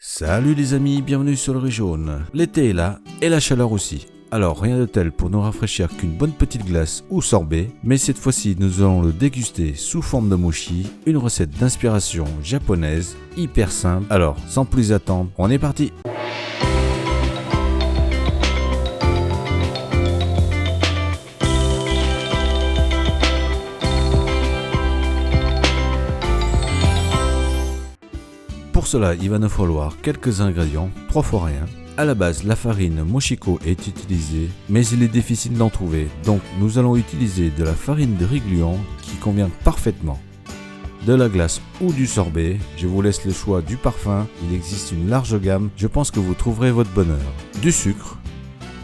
Salut les amis, bienvenue sur le Riz Jaune. L'été est là et la chaleur aussi. Alors rien de tel pour nous rafraîchir qu'une bonne petite glace ou sorbet, mais cette fois-ci nous allons le déguster sous forme de mochi, une recette d'inspiration japonaise, hyper simple. Alors sans plus attendre, on est parti. Pour cela, il va nous falloir quelques ingrédients, 3 fois rien. A la base, la farine Mochiko est utilisée, mais il est difficile d'en trouver, donc nous allons utiliser de la farine de riz gluant qui convient parfaitement. De la glace ou du sorbet, je vous laisse le choix du parfum, il existe une large gamme, je pense que vous trouverez votre bonheur. Du sucre,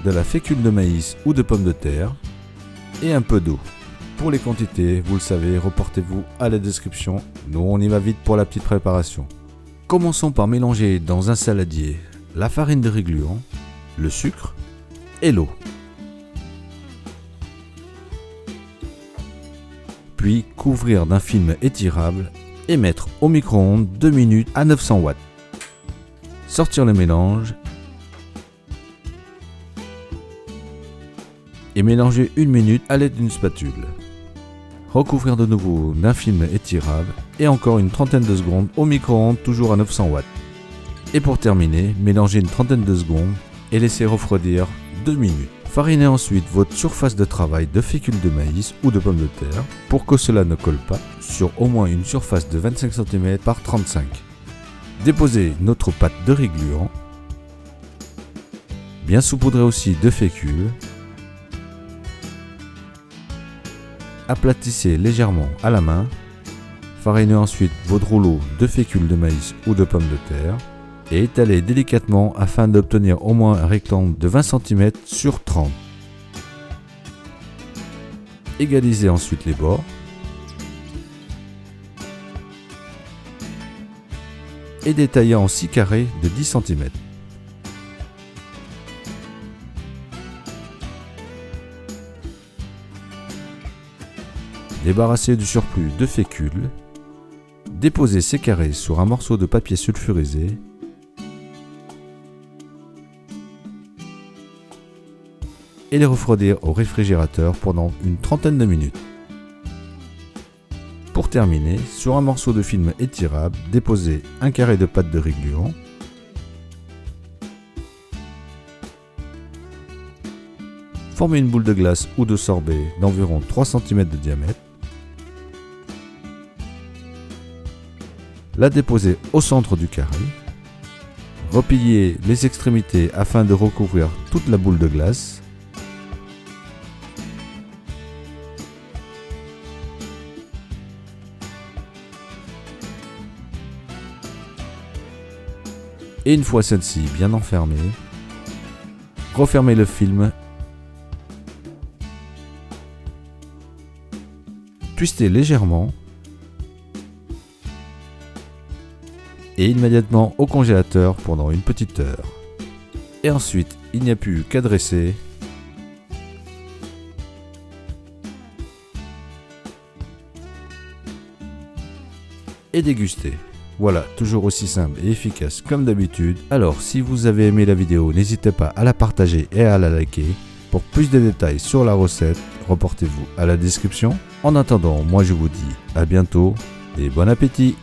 de la fécule de maïs ou de pommes de terre, et un peu d'eau. Pour les quantités, vous le savez, reportez-vous à la description, nous on y va vite pour la petite préparation. Commençons par mélanger dans un saladier la farine de riz gluant, le sucre et l'eau. Puis couvrir d'un film étirable et mettre au micro-ondes 2 minutes à 900 watts. Sortir le mélange et mélanger 1 minute à l'aide d'une spatule. Recouvrir de nouveau d'un film étirable et encore une trentaine de secondes au micro-ondes toujours à 900 watts. Et pour terminer, mélangez une trentaine de secondes et laissez refroidir 2 minutes. Farinez ensuite votre surface de travail de fécule de maïs ou de pommes de terre pour que cela ne colle pas sur au moins une surface de 25 cm par 35. Déposez notre pâte de riz gluant, bien saupoudrez aussi de fécule. Aplatissez légèrement à la main, farinez ensuite votre rouleau de fécule de maïs ou de pommes de terre et étalez délicatement afin d'obtenir au moins un rectangle de 20 cm sur 30. Égalisez ensuite les bords et détaillez en 6 carrés de 10 cm. Débarrassez du surplus de fécule, déposez ces carrés sur un morceau de papier sulfurisé et les refroidir au réfrigérateur pendant une trentaine de minutes. Pour terminer, sur un morceau de film étirable, déposez un carré de pâte de riz gluant, formez une boule de glace ou de sorbet d'environ 3 cm de diamètre. La déposez au centre du carré. Repliez les extrémités afin de recouvrir toute la boule de glace. Et une fois celle-ci bien enfermée, refermez le film. Twistez légèrement et immédiatement au congélateur pendant une petite heure. Et ensuite, il n'y a plus qu'à dresser et déguster. Voilà, toujours aussi simple et efficace comme d'habitude. Alors, si vous avez aimé la vidéo, n'hésitez pas à la partager et à la liker. Pour plus de détails sur la recette, reportez-vous à la description. En attendant, moi je vous dis à bientôt et bon appétit!